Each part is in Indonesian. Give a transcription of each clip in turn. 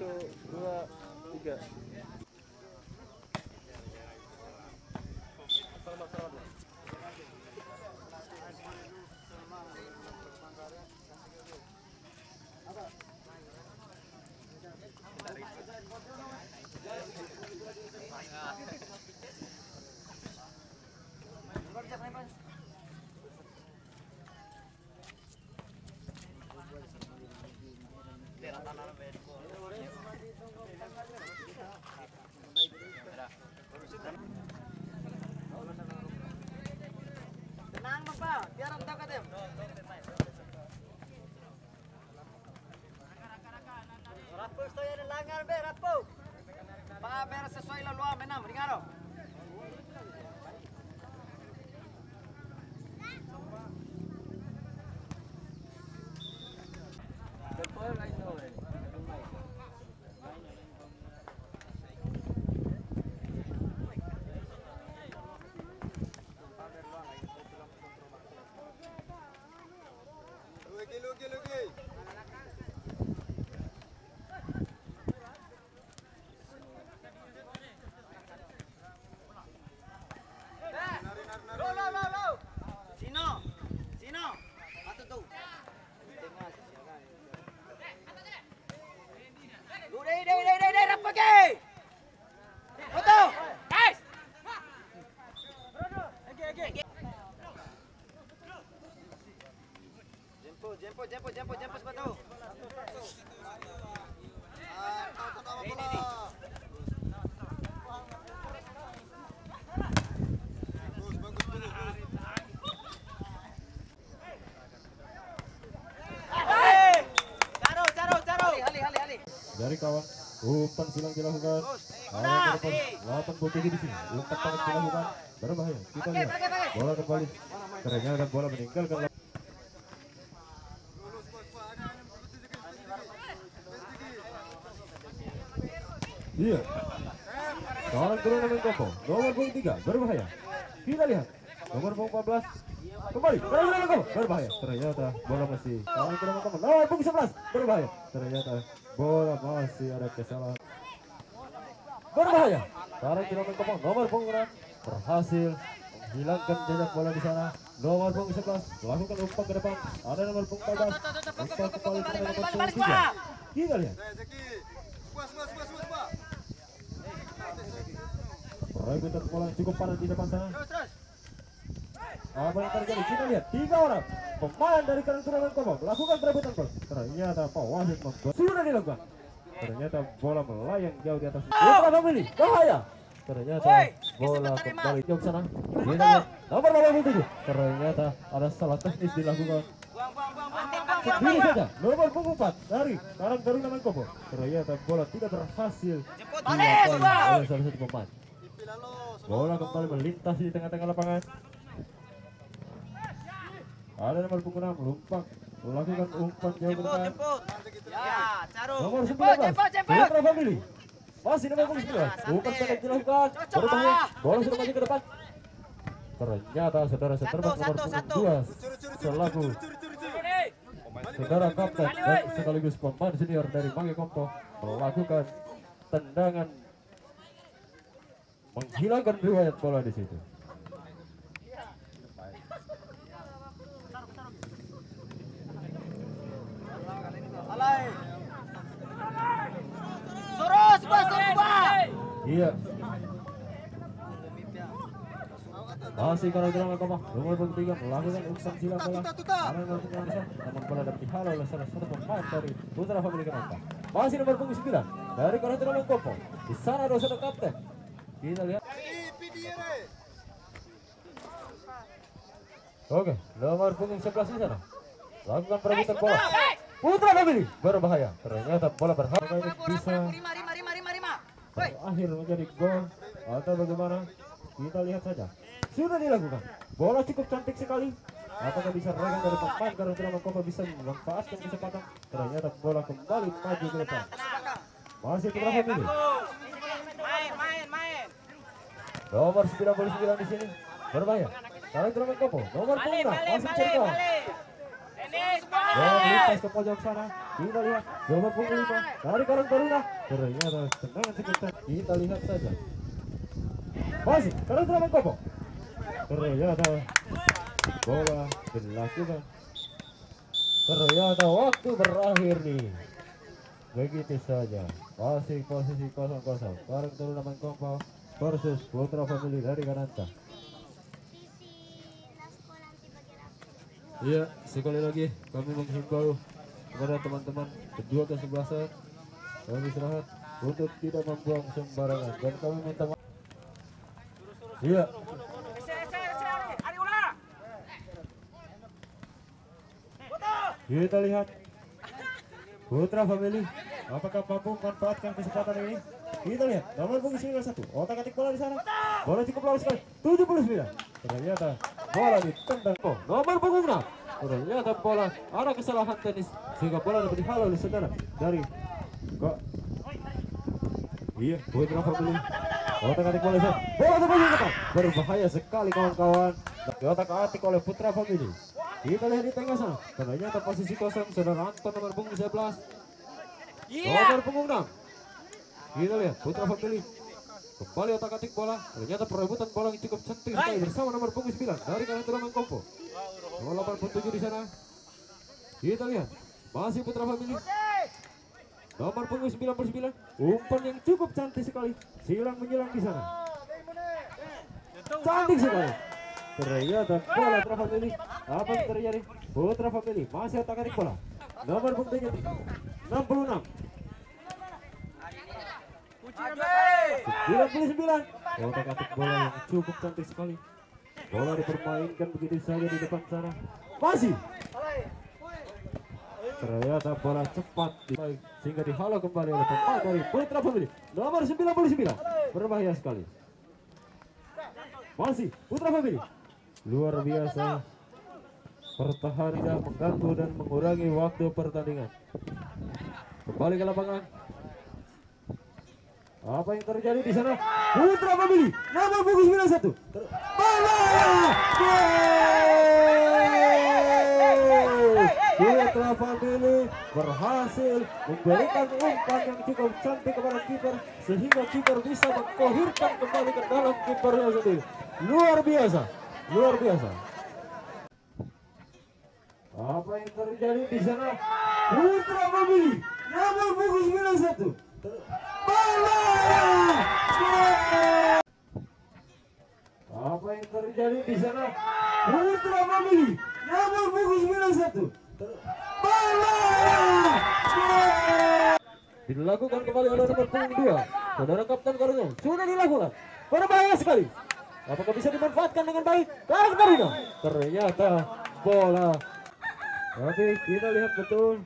2, 3. Tenang Bapak, biar entah katem. Rapu saya ada langar be rapu. Pak ber sesuai laluan menam, ringaro. Sino, atau tu. Deh, rapu ke? Foto, guys. Jemput sepatu. Hali. Dari kawan, umpan silang dilakukan. Ada 8 di sini. Umpan tangan dilakukan. Berbahaya. Kita lihat. Bola kembali. Ternyata bola meninggalkan. Iya. Kawan turun dengan Koko. Nomor punggung 3 berbahaya. Kita lihat. Nomor punggung 14 kembali. Berbahaya. Ternyata bola masih. Kawan turun dengan Koko. Nomor punggung 11 berbahaya. Ternyata bola masih ada kesalahan. Berbahaya. Kawan turun dengan Koko. Nomor punggung 6 berhasil menghilangkan jejak bola di sana. Nomor punggung 11 melakukan umpan ke depan. Ada nomor punggung 14. Umpan kembali ke nomor punggung 3. Kita lihat. Perebutan bola cukup panas di depan sana. Apa yang terjadi? Kita lihat 3 orang pemain dari Karang Turnamen Komo melakukan perebutan bola. Ternyata Pak Wasit membuat sudah dilakukan. Ternyata bola melayang jauh di atas. Putra Family bahaya. Ternyata bola kembali jauh sana. Kita lihat nomor 87. Ternyata ada salah teknis dilakukan. Ini saja nomor punggung 4 dari Karang Turnamen Komo. Ternyata bola tidak berhasil dilakukan oleh salah satu pemain. Bola kembali melintas di tengah-tengah lapangan. Ada nomor punggung 6 Lumpak melakukan umpan jauh ke depan. Nomor 19 Putra Family. Masih nomor punggung 19. Umpan pendek dilakukan. Berbahaya. Bola sudah maju ke depan. Ternyata saudara-saudara nomor punggung 2 selaku saudara kapten dan sekaligus pemain senior dari Mangga Kompo melakukan tendangan menghilangkan riwayat bola di situ. Iya. Masih Karang Turnamen Komo nomor punggung 3 melakukan umpan silang bola. Namun bola dapat dihalau oleh salah satu pemain dari Putra Family Kenapa. Masih nomor punggung 9 dari Karang Turnamen Komo. Di sana ada saudara kapten. Kita lihat. Oke, nomor punggung 11 di sana. Lakukan perebutan bola. Putra Family berbahaya. Ternyata bola berharga ini bisa berakhir menjadi gol atau bagaimana? Kita lihat saja. Sudah dilakukan. Bola cukup cantik sekali. Apakah bisa regang dari pemain Karang Turnamen Komo bisa memanfaatkan kesempatan? Ternyata bola kembali maju ke depan. Masih Putra Family. Main. Nomor 99 di sini berbahaya. Karang Turnamen Komo nomor punggung 6 masih cerita. lintas ke pojok sana. Kita lihat nomor punggung 5 dari Karang Taruna. Ternyata tendangan sekitar. Kita lihat saja. Masih Karang Taruna Kopo. Ternyata bola dilakukan. Ternyata waktu berakhir nih. Begitu saja. Masih posisi 0-0. Karang Taruna Kopo versus Putra Family dari Kananta. Iya, sekali lagi kami menghimbau kepada teman-teman kedua kesebelasan kami istirahat untuk tidak membuang sembarangan dan kami minta maaf. Iya. Kita lihat Putra Family apakah mampu memanfaatkan kesempatan ini? Kita lihat nomor punggung 91 otak-atik bola di sana. Bola cukup lalu sekali 79. Ternyata bola ditendang nomor punggung 6. Ternyata bola ada kesalahan tenis sehingga bola dapat dihalau oleh saudara dari iya Putra Family otak-atik bola di sana. Bola terbang ke depan berbahaya sekali kawan-kawan. Diotak-atik oleh Putra Family. Kita lihat di tengah sana. Ternyata posisi kosong saudara Anton nomor punggung 11. Nomor punggung 6. Kita lihat Putra Family kembali otak-atik bola. Ternyata perebutan bola yang cukup cantik sekali bersama nomor punggung 9 dari Karang Taruna Kompo. Nomor 87 di sana. Kita lihat masih Putra Family. Nomor punggung 99 umpan yang cukup cantik sekali. Silang menyilang di sana. Cantik sekali. Ternyata bola Putra Family. Apa yang terjadi? Putra Family masih otak-atik bola. Nomor punggung 66. 99. Otak-atik bola yang cukup cantik sekali. Bola dipermainkan begitu saja di depan sana. Masih. Ternyata bola cepat sehingga dihalau kembali oleh pemain dari Putra Family. Nomor 99. Berbahaya sekali. Masih Putra Family. Luar biasa. Pertahanan tidak mengganggu dan mengurangi waktu pertandingan. Kembali ke lapangan. Apa yang terjadi di sana? Putra Family nomor punggung 91. Bola! Putra Family berhasil memberikan umpan yang cukup cantik kepada kiper sehingga kiper bisa mengkohirkan kembali ke dalam kipernya sendiri. Luar biasa, luar biasa. Apa yang terjadi di sana? Putra Family nomor punggung 91. Bola! Apa yang terjadi di sana? Putra Family nomor punggung 91. Bola! Dilakukan kembali oleh nomor punggung 2. Saudara Kapten Karuna sudah dilakukan. Berbahaya sekali. Apakah bisa dimanfaatkan dengan baik? Karang Taruna. Ternyata bola. Tapi kita lihat betul.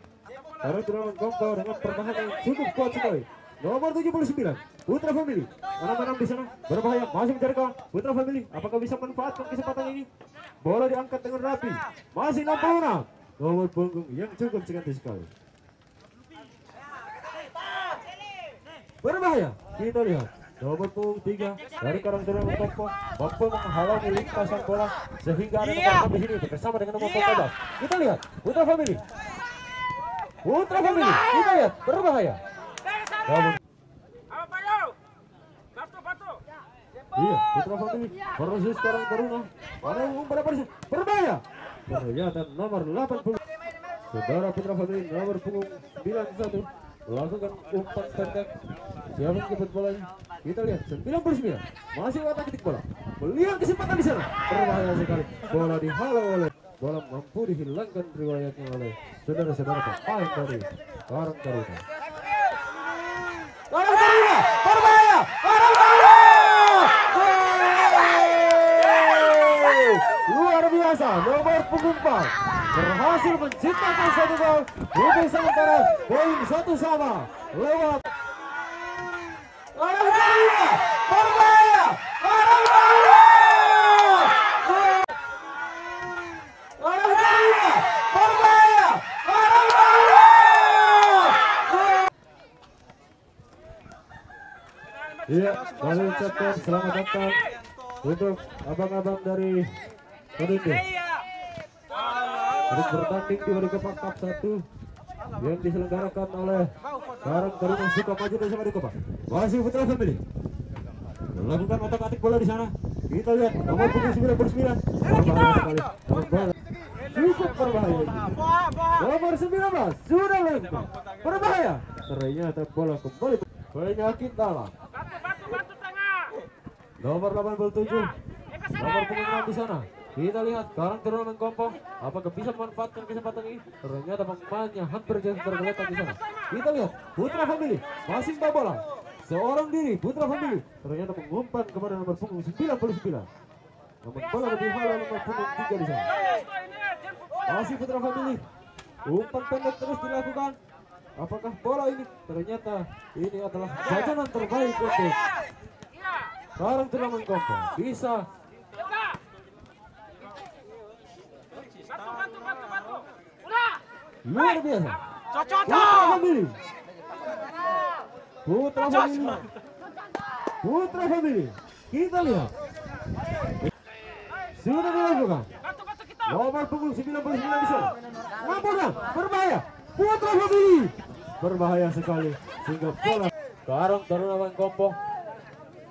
Karang Taruna Kompo dengan pertahanan yang cukup kuat sekali. Nomor 79 Putra Family. Anak-anak di sana berbahaya masih mencari kawan. Putra Family apakah bisa memanfaatkan kesempatan ini? Bola diangkat dengan rapi. Masih 66. Nomor punggung yang cukup cantik sekali. Berbahaya. Kita lihat nomor punggung 3 dari Karang Taruna Kompo mampu menghalangi lintasan bola sehingga ada nomor di sini bersama dengan nomor 14. Kita lihat Putra Family. Putra Family kita lihat berbahaya. Iya, Putra Family versus Karang Taruna. Ada yang berapa sih? Berbahaya. Ternyata nomor 80. Saudara Putra Family nomor punggung 91 lakukan umpan pendek. Siapa yang jemput bolanya? Kita lihat 99 masih otak-atik bola. Melihat kesempatan di sana. Berbahaya sekali. Bola dihalau oleh bola mampu dihilangkan riwayatnya oleh saudara-saudara pemain dari Karang Taruna. Karang Taruna berbahaya. Karang Taruna luar biasa. Nomor punggung 4 berhasil menciptakan satu gol. Untuk sementara poin 1-1 lewat Karang Taruna berbahaya. Karang Taruna berbahaya. Karang Taruna. Iya, kami ucapkan selamat datang untuk abang-abang dari Penindo. Terus bertanding di Liga Cup 1 yang diselenggarakan oleh Karang Taruna Sukamaju dan sama Dukupa. Masih Putra Family melakukan otak-atik bola di sana. Kita lihat nomor punggung 99. Berbahaya sekali. Nomor bola cukup berbahaya. Nomor 19 sudah lengkap. Berbahaya. Ternyata bola kembali penyakit dalam. Nomor 87. Nomor punggung 6 di sana. Kita lihat Karang Taruna Mengkompong apakah bisa memanfaatkan kesempatan ini. Ternyata pemainnya hampir jauh tergeletak di sana. Kita lihat Putra Family masih bawa bola. Seorang diri Putra Family ternyata mengumpan kepada nomor punggung 99. Namun bola lebih halal nomor punggung 3 di sana. Masih Putra Family. Umpan pendek terus dilakukan. Apakah bola ini ternyata ini adalah jajanan terbaik untuk Karang Taruna Mengkompong. Bisa luar biasa. Putra Family. Kita lihat sudah dilakukan. Nomor punggung 99 di sana. Nampaknya berbahaya. Putra Family berbahaya sekali sehingga bola Karang Taruna Mengkompong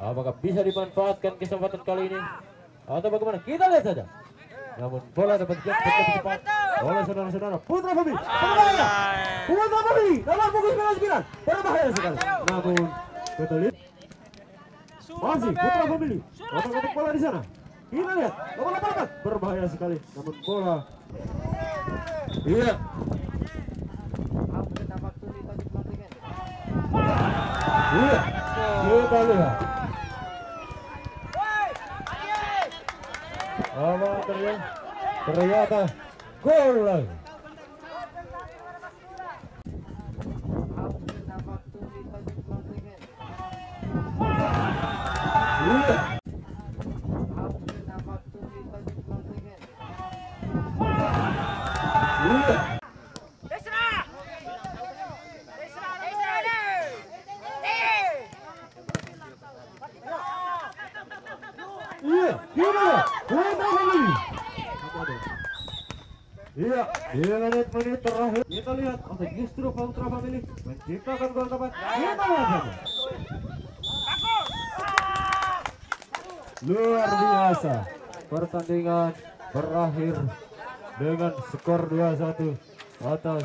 apakah bisa dimanfaatkan kesempatan kali ini atau bagaimana? Kita lihat saja. Namun bola dapat jatuh lebih cepat oleh saudara-saudara Putra Family. Berbahaya. Putra Family dalam punggung 99 berbahaya sekali. Namun kita lihat masih Putra Family otak-atik bola di sana. Kita lihat nomor 84 berbahaya sekali. Namun bola iya. Iya. Kita lihat. Ternyata gol lagi. Iya, di menit terakhir kita lihat untuk justru Putra Family menciptakan gol keempat. Kita lihat saja. Luar biasa. Pertandingan berakhir dengan skor 2-1 atas